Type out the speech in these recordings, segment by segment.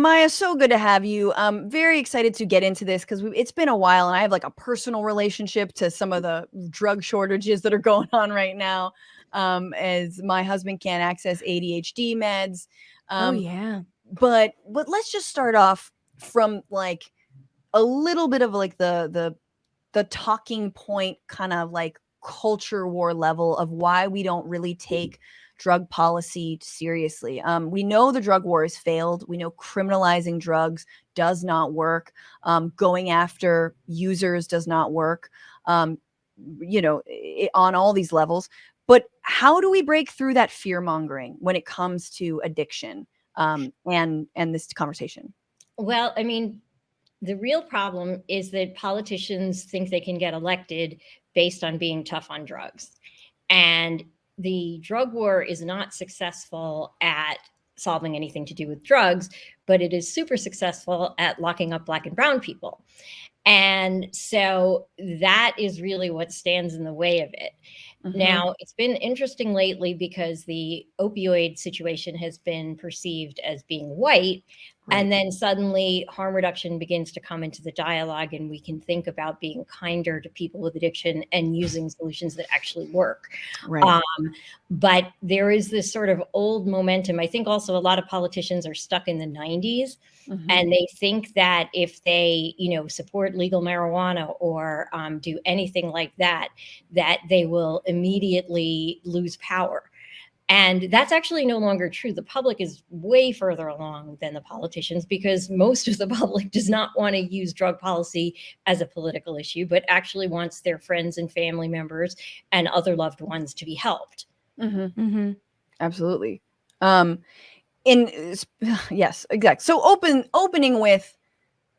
Maia, so good to have you. Very excited to get into this because it's been a while, and I have like a personal relationship to some of the drug shortages that are going on right now. As my husband can't access ADHD meds. Oh, Um, yeah. but let's just start off from like a little bit of like the talking point kind of like culture war level of why we don't really take drug policy seriously. We know the drug war has failed. We know criminalizing drugs does not work. Going after users does not work. Um, on all these levels. But how do we break through that fear mongering when it comes to addiction and this conversation? Well, I mean, the real problem is that politicians think they can get elected based on being tough on drugs. And the drug war is not successful at solving anything to do with drugs, but it is super successful at locking up Black and brown people. And so that is really what stands in the way of it. Mhm. Now, it's been interesting lately because the opioid situation has been perceived as being white. Right. And then suddenly harm reduction begins to come into the dialogue, and we can think about being kinder to people with addiction and using solutions that actually work. Right. But there is this sort of old momentum. I think also a lot of politicians are stuck in the 90s. Mhm. And they think that if they, support legal marijuana or do anything like that, that they will immediately lose power. And that's actually no longer true. The public is way further along than the politicians because most of the public does not want to use drug policy as a political issue, but actually wants their friends and family members and other loved ones to be helped. Mm-hmm. Mm-hmm. Absolutely. Yes, exactly. So opening with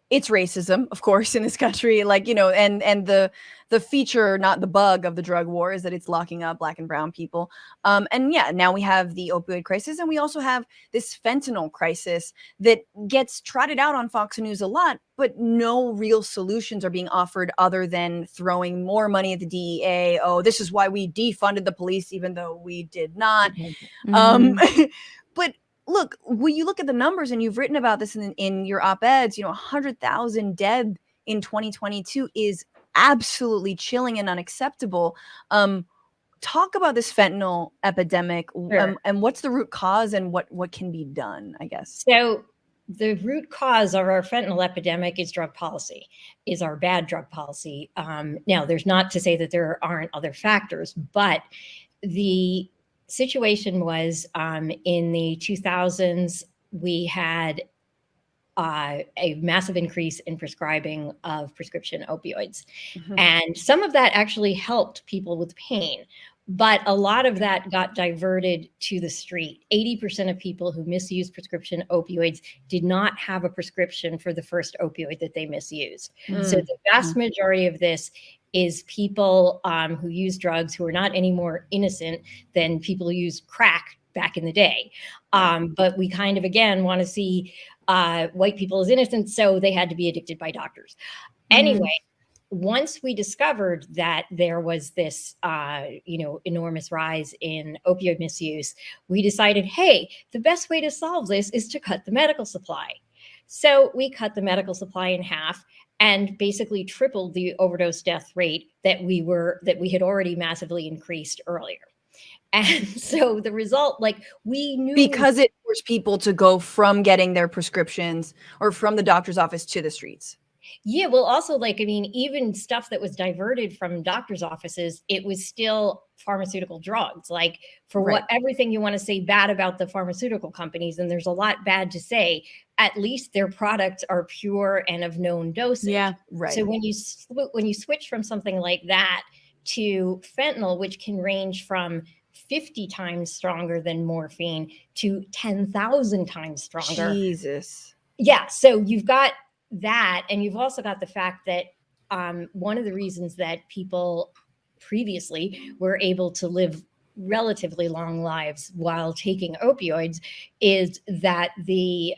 it's racism, of course, in this country, like, and the feature, not the bug of the drug war is that it's locking up Black and brown people. And yeah, now we have the opioid crisis, and we also have this fentanyl crisis that gets trotted out on Fox News a lot, but no real solutions are being offered other than throwing more money at the DEA. Oh, this is why we defunded the police, even though we did not. Mm-hmm. But look, when you look at the numbers, and you've written about this in your op-eds, 100,000 dead in 2022 is absolutely chilling and unacceptable. Talk about this fentanyl epidemic. Sure. And what's the root cause, and what can be done, I guess. So the root cause of our fentanyl epidemic is drug policy, is our bad drug policy. Now, there's not to say that there aren't other factors, but the situation was in the 2000s, we had a massive increase in prescribing of prescription opioids. Mhm. And some of that actually helped people with pain. But a lot of that got diverted to the street. 80% of people who misuse prescription opioids did not have a prescription for the first opioid that they misused. So the vast majority of this is people who use drugs who are not any more innocent than people who use crack back in the day. But we kind of, again, want to see white people as innocent, so they had to be addicted by doctors. Anyway, once we discovered that there was this, enormous rise in opioid misuse, we decided, hey, the best way to solve this is to cut the medical supply. So we cut the medical supply in half and basically tripled the overdose death rate that we had already massively increased earlier. And so the result, we knew, because it forced people to go from getting their prescriptions or from the doctor's office to the streets. Yeah, well, also, even stuff that was diverted from doctors' offices, it was still pharmaceutical drugs. Like, for Right. everything you want to say bad about the pharmaceutical companies, and there's a lot bad to say, at least their products are pure and of known dosage. Yeah. Right. So when you switch from something like that to fentanyl, which can range from 50 times stronger than morphine to 10,000 times stronger. Jesus. Yeah, so you've got that, and you've also got the fact that one of the reasons that people previously were able to live relatively long lives while taking opioids is that the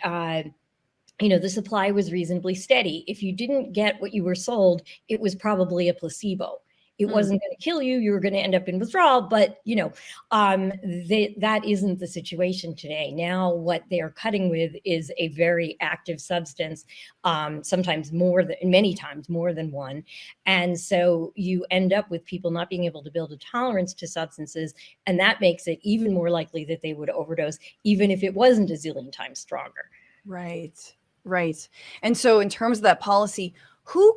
supply was reasonably steady. If you didn't get what you were sold, it was probably a placebo. It wasn't going to kill you. You were going to end up in withdrawal, but that isn't the situation today. Now, what they are cutting with is a very active substance, sometimes many times more than one. And so you end up with people not being able to build a tolerance to substances. And that makes it even more likely that they would overdose, even if it wasn't a zillion times stronger. Right. Right. And so in terms of that policy, who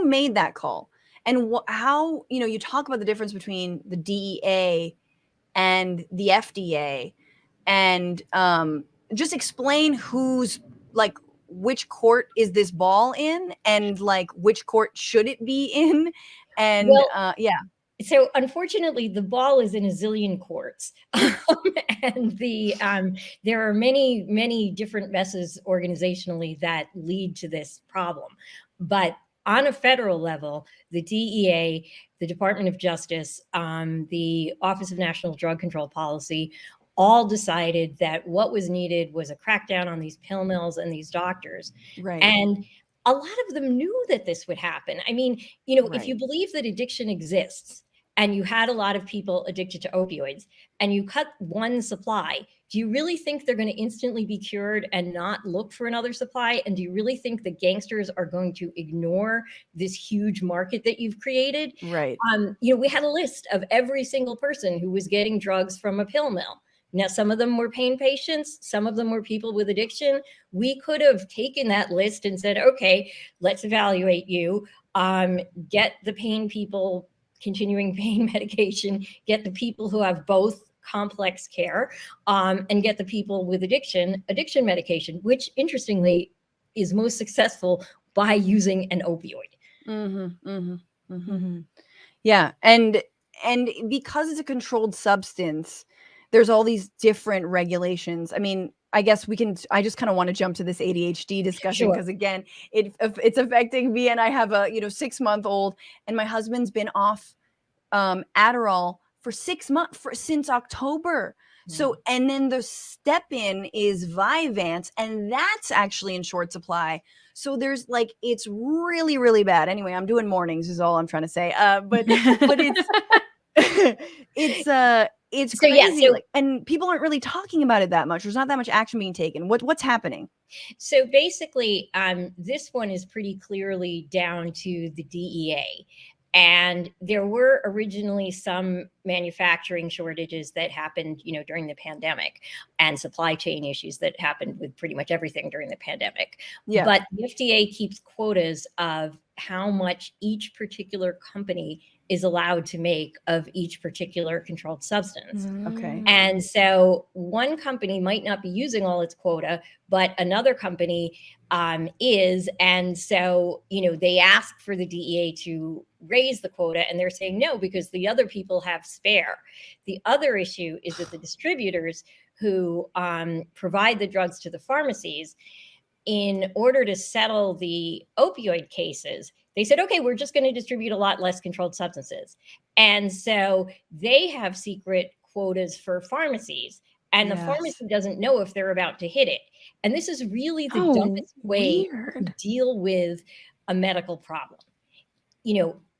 made that call? And how, you talk about the difference between the DEA and the FDA, and just explain which court is this ball in, and which court should it be in? And well, yeah. So unfortunately, the ball is in a zillion courts, and there are many, many different messes organizationally that lead to this problem. But on a federal level, the DEA, the Department of Justice, the Office of National Drug Control Policy, all decided that what was needed was a crackdown on these pill mills and these doctors. Right. And a lot of them knew that this would happen. I mean, if you believe that addiction exists, and you had a lot of people addicted to opioids, and you cut one supply, do you really think they're going to instantly be cured and not look for another supply? And do you really think the gangsters are going to ignore this huge market that you've created? Right. We had a list of every single person who was getting drugs from a pill mill. Now, some of them were pain patients. Some of them were people with addiction. We could have taken that list and said, okay, let's evaluate you, get the pain people continuing pain medication, get the people who have both complex care, and get the people with addiction medication, which interestingly is most successful by using an opioid. Mm-hmm, mm-hmm, mm-hmm. Yeah. And because it's a controlled substance, there's all these different regulations. I mean, I guess I just kind of want to jump to this ADHD discussion, because again, it's affecting me, and I have a 6-month-old, and my husband's been off Adderall for 6 months since October. So, and then the step in is Vyvanse, and that's actually in short supply. So there's it's really, really bad. Anyway, I'm doing mornings is all I'm trying to say. But it's it's So, crazy. yeah, and people aren't really talking about it that much. There's not that much action being taken. What's happening? So basically, this one is pretty clearly down to the DEA. And there were originally some manufacturing shortages that happened, during the pandemic, and supply chain issues that happened with pretty much everything during the pandemic. Yeah. But the FDA keeps quotas of how much each particular company is allowed to make of each particular controlled substance. Okay. And so one company might not be using all its quota, but another company is. And so, they ask for the DEA to raise the quota, and they're saying no, because the other people have spare. The other issue is that the distributors who provide the drugs to the pharmacies, in order to settle the opioid cases, they said, okay, we're just going to distribute a lot less controlled substances. And so they have secret quotas for pharmacies, and the pharmacy doesn't know if they're about to hit it. And this is really the dumbest way to deal with a medical problem.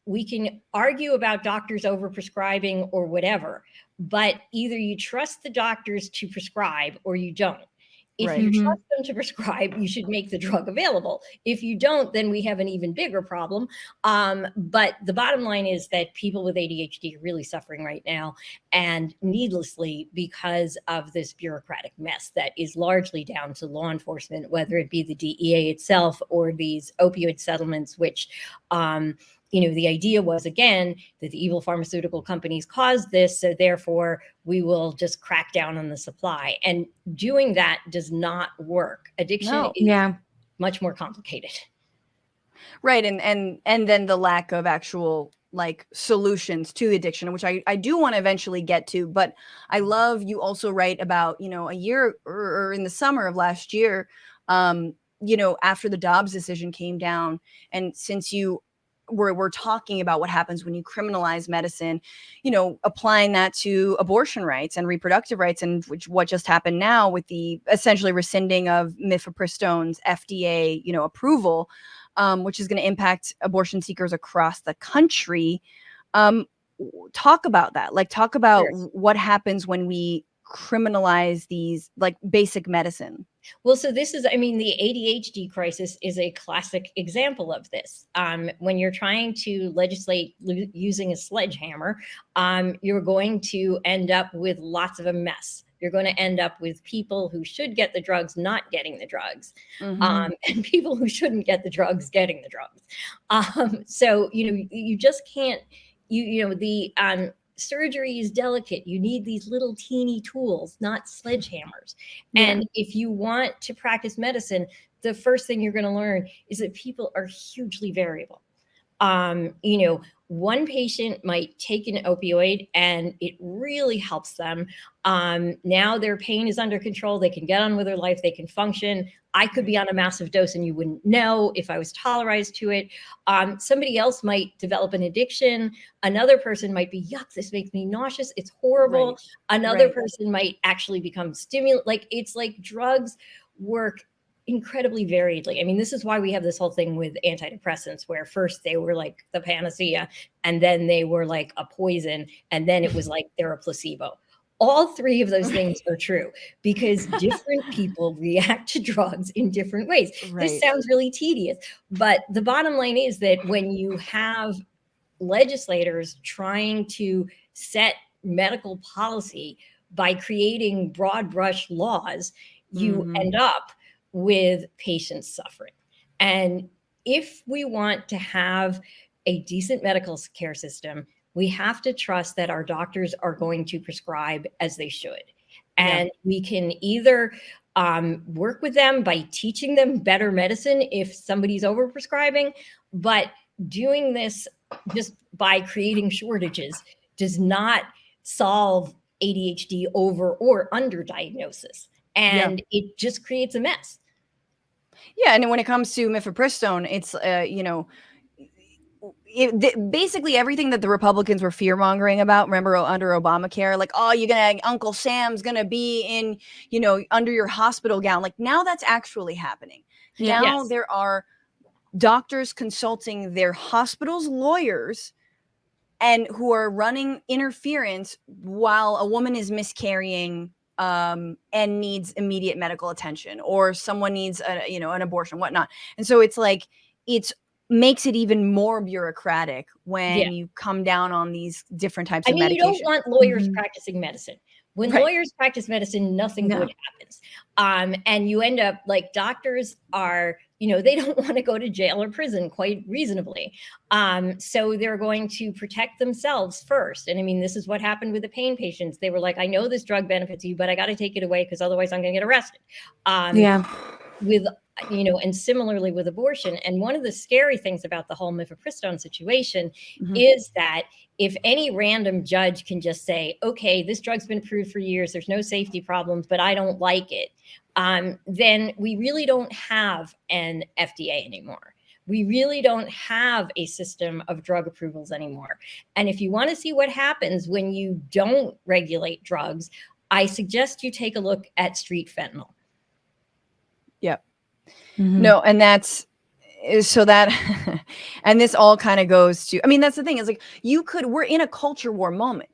We can argue about doctors over-prescribing or whatever, but either you trust the doctors to prescribe or you don't. If you trust them to prescribe, you should make the drug available. If you don't, then we have an even bigger problem. But the bottom line is that people with ADHD are really suffering right now, and needlessly, because of this bureaucratic mess that is largely down to law enforcement, whether it be the DEA itself or these opioid settlements, which the idea was, again, that the evil pharmaceutical companies caused this, so therefore we will just crack down on the supply. And doing that does not work. Addiction is much more complicated. Right. And then the lack of actual solutions to addiction, which I do want to eventually get to. But I love you also write about, a year or in the summer of last year, after the Dobbs decision came down, and since you we're talking about what happens when you criminalize medicine, applying that to abortion rights and reproductive rights, and what just happened now with the essentially rescinding of mifepristone's FDA, approval, which is going to impact abortion seekers across the country. Talk about that. Like, talk about what happens when we criminalize these, like, basic medicine. Well, so this is, the ADHD crisis is a classic example of this. When you're trying to legislate using a sledgehammer, you're going to end up with lots of a mess. You're going to end up with people who should get the drugs not getting the drugs, and people who shouldn't get the drugs getting the drugs. So, you just can't, surgery is delicate. You need these little teeny tools, not sledgehammers. Yeah. And if you want to practice medicine, the first thing you're going to learn is that people are hugely variable. One patient might take an opioid and it really helps them. Now their pain is under control. They can get on with their life. They can function. I could be on a massive dose and you wouldn't know if I was tolerized to it. Somebody else might develop an addiction. Another person might be, yuck, this makes me nauseous. It's horrible. Right. Another person might actually become stimulant. Like, it's like drugs work incredibly variedly. This is why we have this whole thing with antidepressants, where first they were like the panacea, and then they were like a poison, and then it was like they're a placebo. All three of those things are true, because different people react to drugs in different ways. Right. This sounds really tedious, but the bottom line is that when you have legislators trying to set medical policy by creating broad brush laws, you end up with patients suffering. And if we want to have a decent medical care system, we have to trust that our doctors are going to prescribe as they should. And we can either work with them by teaching them better medicine if somebody's over-prescribing, but doing this just by creating shortages does not solve ADHD over or under diagnosis. And it just creates a mess. Yeah, and when it comes to mifepristone, it's basically everything that the Republicans were fear-mongering about. Remember, under Obamacare, like, oh, Uncle Sam's gonna be in, under your hospital gown. Like, now that's actually happening. Now there are doctors consulting their hospital's lawyers, and who are running interference while a woman is miscarrying and needs immediate medical attention, or someone needs an abortion, whatnot. And so it's like, it makes it even more bureaucratic when you come down on these different types of medication. You don't want lawyers practicing medicine. When lawyers practice medicine, nothing good happens. And you end up like, doctors are, they don't want to go to jail or prison, quite reasonably. So they're going to protect themselves first. And this is what happened with the pain patients. They were like, I know this drug benefits you, but I got to take it away because otherwise I'm going to get arrested. And similarly with abortion. And one of the scary things about the whole mifepristone situation is that if any random judge can just say, okay, this drug's been approved for years, there's no safety problems, but I don't like it, then we really don't have an FDA anymore. We really don't have a system of drug approvals anymore. And if you want to see what happens when you don't regulate drugs, I suggest you take a look at street fentanyl. Yep. No, and that's so that, and this all kind of goes to, that's the thing, is like, we're in a culture war moment.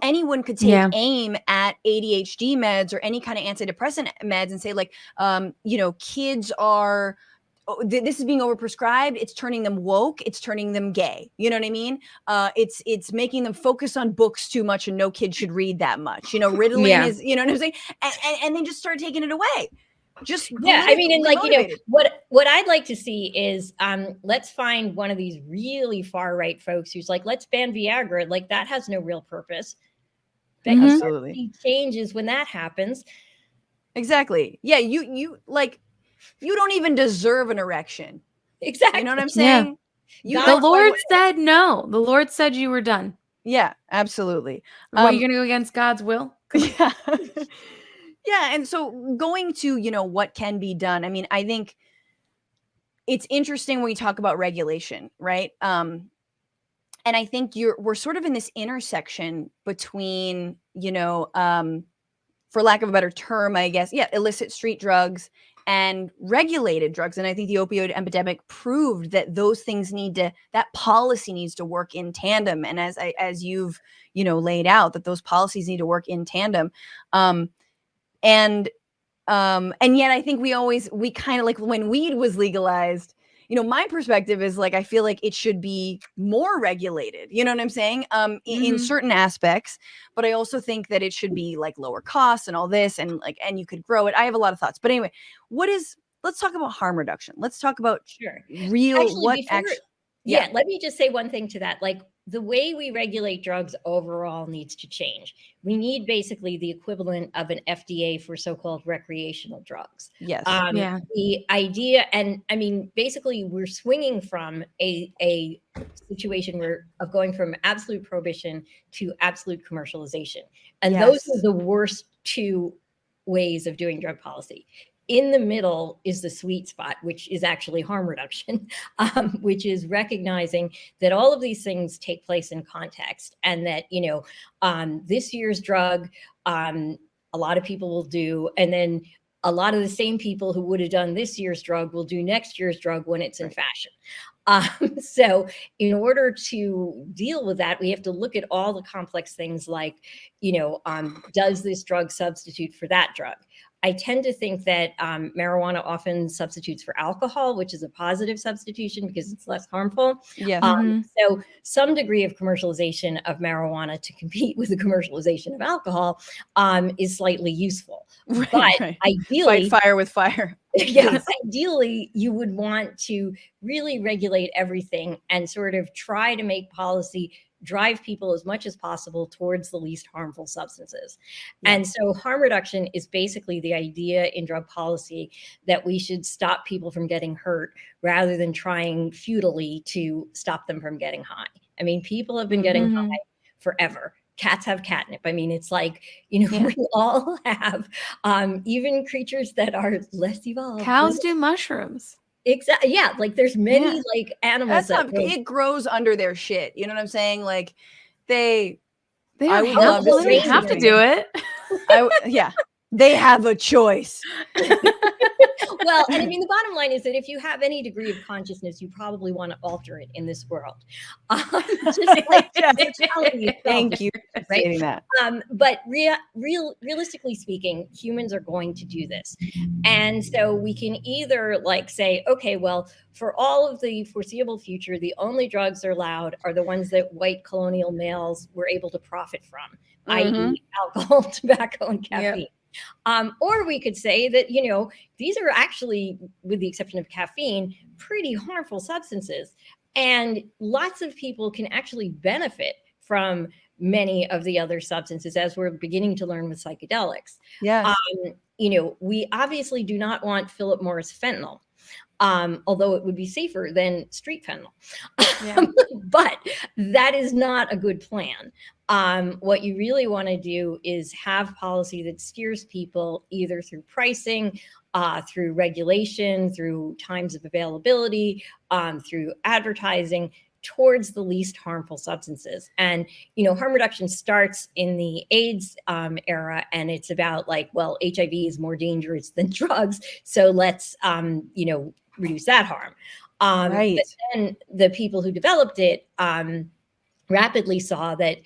Anyone could take aim at ADHD meds or any kind of antidepressant meds and say, like, kids are, this is being overprescribed. It's turning them woke. It's turning them gay. You know what I mean? It's making them focus on books too much, and no kid should read that much. Ritalin is, you know what I'm saying? And they just start taking it away. What I'd like to see is let's find one of these really far right folks who's like, let's ban Viagra. Like, that has no real purpose. But absolutely changes when that happens. Exactly. Yeah, you don't even deserve an erection. Exactly. You know what I'm saying? The Lord said no. The Lord said you were done. Yeah, absolutely. What, you're gonna go against God's will? Yeah. Yeah, and so going to, what can be done. I think it's interesting when we talk about regulation, right? And I think we're sort of in this intersection between, for lack of a better term, I guess, illicit street drugs and regulated drugs. And I think the opioid epidemic proved that those things that policy needs to work in tandem. And as you've, laid out, that those policies need to work in tandem. And yet I think we kind of, like, when weed was legalized, my perspective is, like, I feel like it should be more regulated, you know what I'm saying? In certain aspects, but I also think that it should be, like, lower costs and all this, and you could grow it. I have a lot of thoughts, but anyway, let's talk about harm reduction. Let's talk about let me just say one thing to that. Like, the way we regulate drugs overall needs to change. We need basically the equivalent of an FDA for so-called recreational drugs. Yes. The idea, and I mean, basically we're swinging from a situation of going from absolute prohibition to absolute commercialization. And those are the worst two ways of doing drug policy. In the middle is the sweet spot, which is actually harm reduction, which is recognizing that all of these things take place in context, and that, this year's drug, a lot of people will do, and then a lot of the same people who would have done this year's drug will do next year's drug when it's in fashion. So in order to deal with that, we have to look at all the complex things like, does this drug substitute for that drug? I tend to think that marijuana often substitutes for alcohol, which is a positive substitution because it's less harmful. So some degree of commercialization of marijuana to compete with the commercialization of alcohol is slightly useful. But ideally, fight fire with fire. Ideally, you would want to really regulate everything and sort of try to make policy drive people as much as possible towards the least harmful substances. And so harm reduction is basically the idea in drug policy that we should stop people from getting hurt rather than trying futilely to stop them from getting high. I mean, people have been getting high forever. Cats have catnip. I mean, it's like, we all have, even creatures that are less evolved. Cows do mushrooms. Exactly. Yeah. Like, there's many like animals it grows under their shit. You know what I'm saying? Like, they don't have to do it. They have a choice. Well, and I mean, the bottom line is that if you have any degree of consciousness, you probably want to alter it in this world. Thank you for saying that. But realistically speaking, humans are going to do this. And so we can either say, okay, well, for all of the foreseeable future, the only drugs that are allowed are the ones that white colonial males were able to profit from, i.e. alcohol, tobacco, and caffeine. Or we could say that, these are actually, with the exception of caffeine, pretty harmful substances. And lots of people can actually benefit from many of the other substances, as we're beginning to learn with psychedelics. Yes. We obviously do not want Philip Morris fentanyl. Although it would be safer than street fentanyl. But that is not a good plan. What you really want to do is have policy that steers people either through pricing, through regulation, through times of availability, through advertising, towards the least harmful substances. And, harm reduction starts in the AIDS era, and it's about HIV is more dangerous than drugs. So let's, reduce that harm. But then the people who developed it rapidly saw that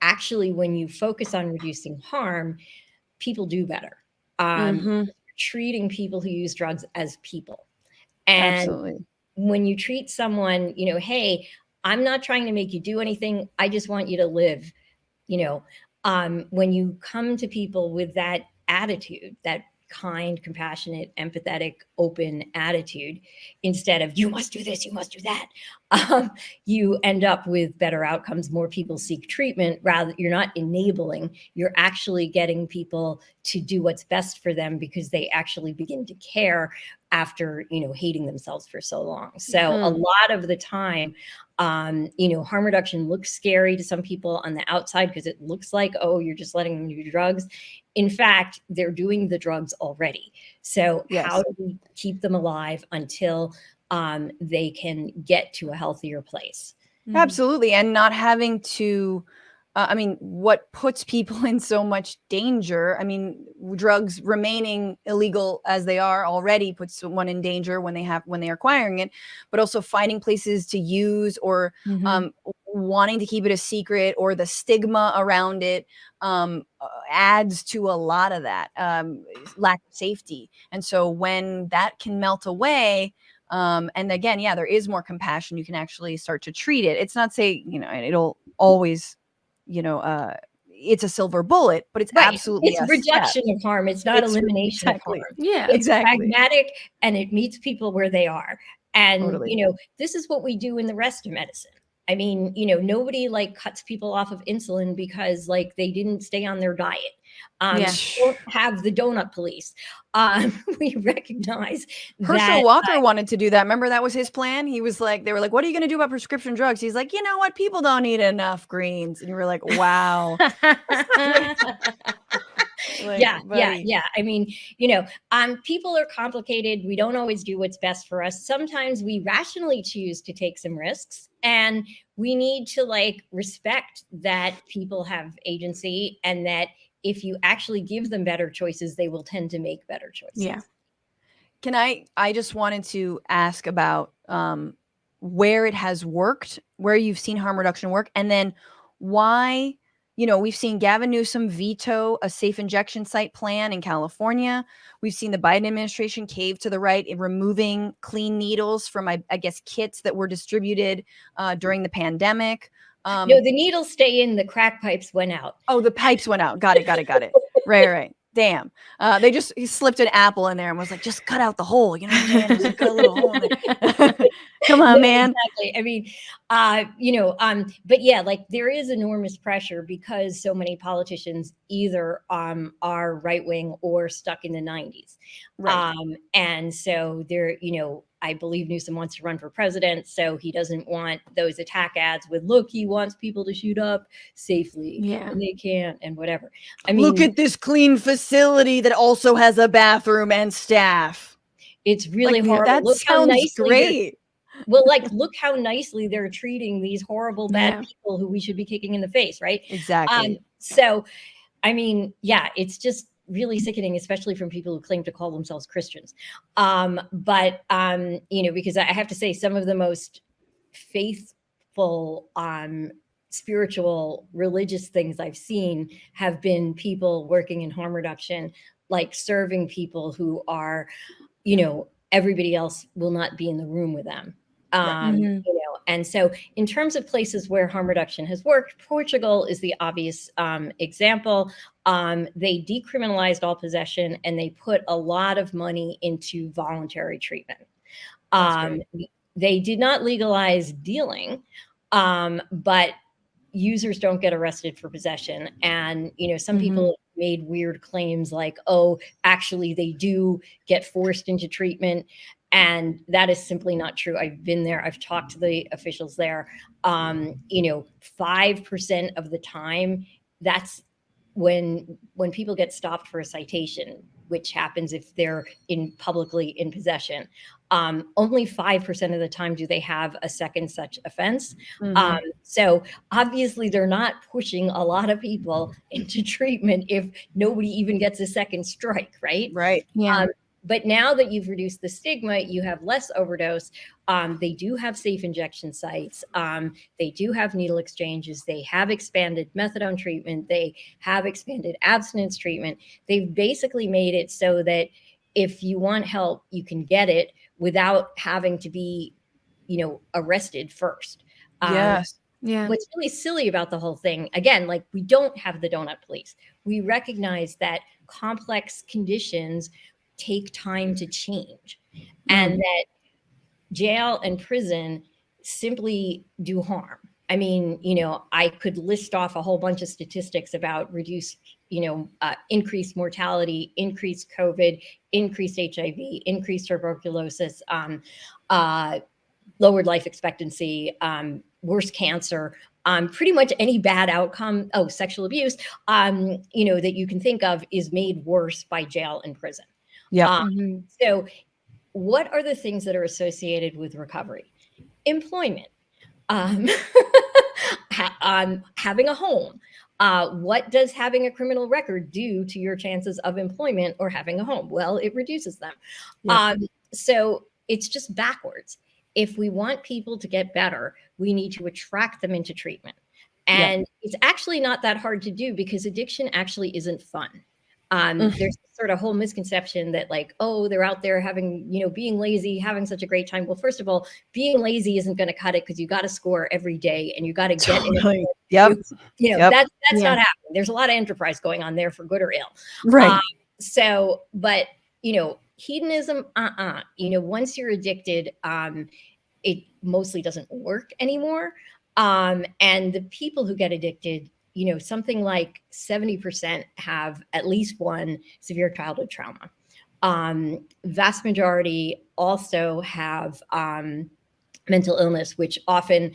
actually when you focus on reducing harm, people do better. Treating people who use drugs as people. And absolutely. When you treat someone, hey, I'm not trying to make you do anything. I just want you to live. When you come to people with that attitude, that kind, compassionate, empathetic, open attitude, instead of you must do this, you must do that, you end up with better outcomes. More people seek treatment. Rather, you're not enabling, you're actually getting people to do what's best for them because they actually begin to care after, hating themselves for so long. So a lot of the time, harm reduction looks scary to some people on the outside because it looks like, oh, you're just letting them do drugs. In fact, they're doing the drugs already. So how do we keep them alive until they can get to a healthier place. Absolutely. And not having to, I mean, what puts people in so much danger? I mean, drugs remaining illegal as they are already puts someone in danger when they're acquiring it, but also finding places to use, or wanting to keep it a secret, or the stigma around it adds to a lot of that lack of safety. And so when that can melt away, and again, yeah, there is more compassion. You can actually start to treat it. It's not say, it'll always, it's a silver bullet, but it's absolutely it's a reduction step. of harm. It's not elimination of harm. Yeah, it's exactly. pragmatic, and it meets people where they are. And, Totally. this is what we do in the rest of medicine. I mean, nobody like cuts people off of insulin because like they didn't stay on their diet. Don't have the donut police. We recognize Herschel Walker wanted to do that. Remember, that was his plan. He was like, they were like, what are you going to do about prescription drugs? He's like, you know what? People don't eat enough greens. And you were like, wow. Like, yeah. I mean, people are complicated. We don't always do what's best for us. Sometimes we rationally choose to take some risks, and we need to like respect that people have agency, and that if you actually give them better choices, they will tend to make better choices. Yeah. Can I just wanted to ask about where it has worked, where you've seen harm reduction work, and then why, we've seen Gavin Newsom veto a safe injection site plan in California. We've seen the Biden administration cave to the right in removing clean needles from, I guess, kits that were distributed during the pandemic. No, the needles stay in, the crack pipes went out. Oh, the pipes went out. Got it. Right. Damn. He slipped an apple in there and was like, just cut out the hole. You know what I'm saying? Just cut a little hole in there. Come on, man. Exactly. I mean, but yeah, like there is enormous pressure because so many politicians either are right wing or stuck in the 90s. Right. And so they're, I believe Newsom wants to run for president, so he doesn't want those attack ads with, look, he wants people to shoot up safely. Yeah. And they can't, and whatever. I mean, look at this clean facility that also has a bathroom and staff. It's really like, horrible. That look sounds great. Well, like, look how nicely they're treating these horrible, bad people who we should be kicking in the face, right? Exactly. So, I mean, yeah, it's just really sickening, especially from people who claim to call themselves Christians. But because I have to say, some of the most faithful, spiritual, religious things I've seen have been people working in harm reduction, like serving people who are, everybody else will not be in the room with them. And so in terms of places where harm reduction has worked, Portugal is the obvious example. They decriminalized all possession, and they put a lot of money into voluntary treatment. They did not legalize dealing, but users don't get arrested for possession. And, some people made weird claims like, oh, actually they do get forced into treatment. And that is simply not true. I've been there. I've talked to the officials there. 5% of the time, that's when people get stopped for a citation, which happens if they're publicly in possession. Only 5% of the time do they have a second such offense. So obviously they're not pushing a lot of people into treatment if nobody even gets a second strike, right? Right. Yeah. But now that you've reduced the stigma, you have less overdose. They do have safe injection sites. They do have needle exchanges. They have expanded methadone treatment. They have expanded abstinence treatment. They've basically made it so that if you want help, you can get it without having to be, arrested first. Yes. Yeah. What's really silly about the whole thing, again, like we don't have the donut police. We recognize that complex conditions take time to change, and that jail and prison simply do harm. I mean, I could list off a whole bunch of statistics about reduced, increased mortality, increased COVID, increased HIV, increased tuberculosis, lowered life expectancy, worse cancer, pretty much any bad outcome, sexual abuse, that you can think of is made worse by jail and prison. Yeah. So what are the things that are associated with recovery? Employment, having a home. What does having a criminal record do to your chances of employment or having a home? Well, it reduces them. Yep. So it's just backwards. If we want people to get better, we need to attract them into treatment. And it's actually not that hard to do, because addiction actually isn't fun. There's this sort of whole misconception that like, oh, they're out there having, being lazy, having such a great time. Well, first of all, being lazy isn't going to cut it, because you got to score every day and you got to get in. Yep. That's not happening. There's a lot of enterprise going on there, for good or ill. Right. But hedonism, once you're addicted, it mostly doesn't work anymore. And the people who get addicted, something like 70% have at least one severe childhood trauma. Vast majority also have mental illness, which often,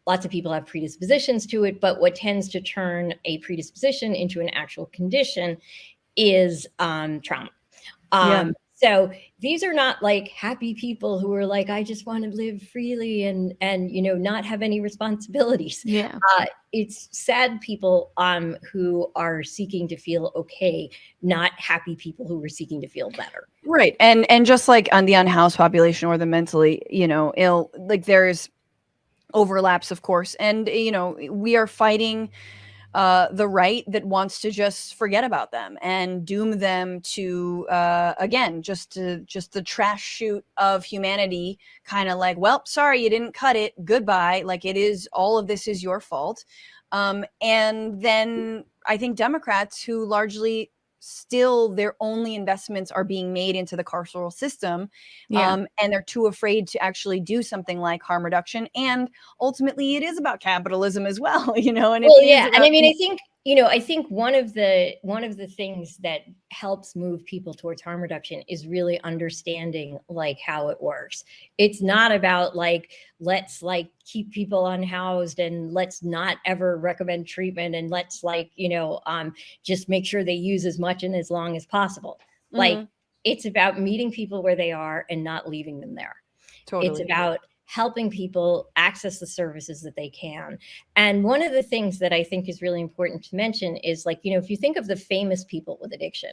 lots of people have predispositions to it, but what tends to turn a predisposition into an actual condition is trauma. So these are not like happy people who are like, I just want to live freely and not have any responsibilities. Yeah. It's sad people who are seeking to feel okay, not happy people who are seeking to feel better. Right. And just like on the unhoused population or the mentally, ill, like there's overlaps, of course. And, we are fighting the right that wants to just forget about them and doom them to, again, just the trash chute of humanity, kind of like, well, sorry, you didn't cut it. Goodbye. Like all of this is your fault. And then I think Democrats, who largely still their only investments are being made into the carceral system, and they're too afraid to actually do something like harm reduction. And ultimately it is about capitalism as well, and I think one of the things that helps move people towards harm reduction is really understanding like how it works. It's not about like, let's like keep people unhoused and let's not ever recommend treatment and let's like, just make sure they use as much and as long as possible. Like it's about meeting people where they are and not leaving them there. Totally. It's about helping people access the services that they can. And one of the things that I think is really important to mention is like, if you think of the famous people with addiction,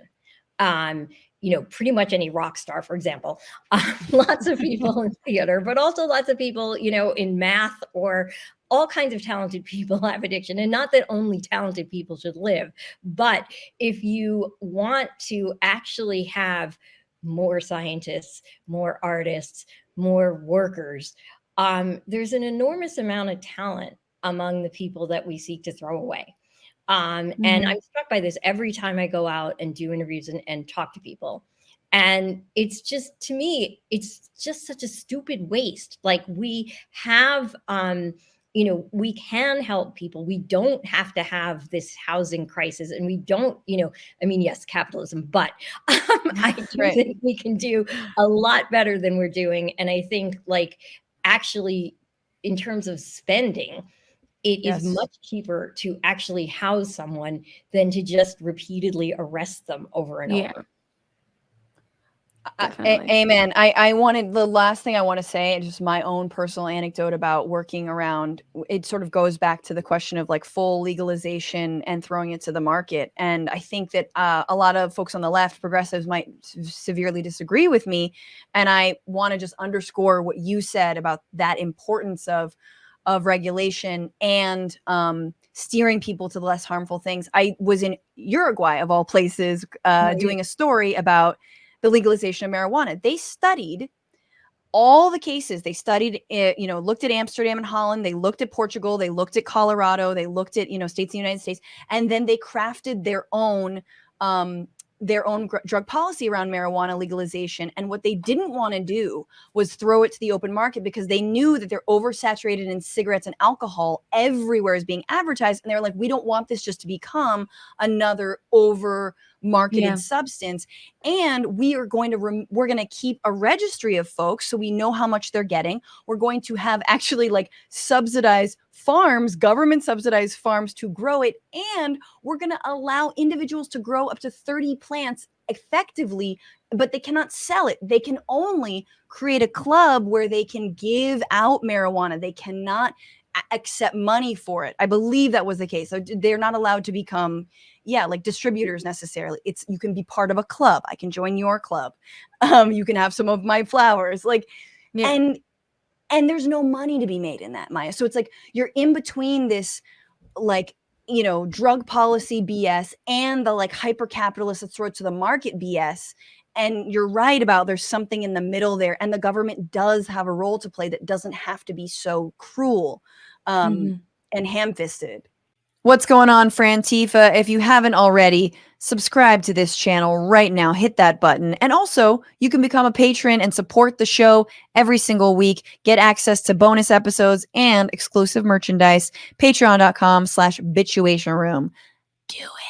pretty much any rock star, for example, lots of people in theater, but also lots of people, in math, or all kinds of talented people have addiction. And not that only talented people should live, but if you want to actually have more scientists, more artists, more workers, there's an enormous amount of talent among the people that we seek to throw away. And I'm struck by this every time I go out and do interviews and talk to people. And it's just, to me, it's just such a stupid waste. Like we have, we can help people. We don't have to have this housing crisis, and we don't, yes, capitalism, but I do think we can do a lot better than we're doing. And I think like actually in terms of spending, it is much cheaper to actually house someone than to just repeatedly arrest them over and over. Amen. I wanted, the last thing I want to say, and just my own personal anecdote about working around, it sort of goes back to the question of like full legalization and throwing it to the market. And I think that a lot of folks on the left, progressives, might severely disagree with me. And I want to just underscore what you said about that importance of regulation and steering people to the less harmful things. I was in Uruguay, of all places, doing a story about the legalization of marijuana. They studied all the cases. They studied, looked at Amsterdam and Holland. They looked at Portugal. They looked at Colorado. They looked at, states in the United States. And then they crafted their own drug policy around marijuana legalization. And what they didn't want to do was throw it to the open market, because they knew that they're oversaturated in cigarettes and alcohol. Everywhere is being advertised. And they're like, we don't want this just to become another over-marketed substance. And we are going to, we're going to keep a registry of folks so we know how much they're getting. We're going to have actually like subsidized farms, government subsidized farms to grow it. And we're going to allow individuals to grow up to 30 plants effectively, but they cannot sell it. They can only create a club where they can give out marijuana. They cannot accept money for it. I believe that was the case. So they're not allowed to become, like distributors necessarily. It's, you can be part of a club. I can join your club. You can have some of my flowers. Like, and there's no money to be made in that, Maia. So it's like you're in between this, like, drug policy BS and the like hyper capitalist that sorts of the market BS. And you're right about there's something in the middle there. And the government does have a role to play that doesn't have to be so cruel and ham-fisted. What's going on, Frantifa? If you haven't already, subscribe to this channel right now. Hit that button. And also, you can become a patron and support the show every single week. Get access to bonus episodes and exclusive merchandise. Patreon.com/Bitchuation Room. Do it.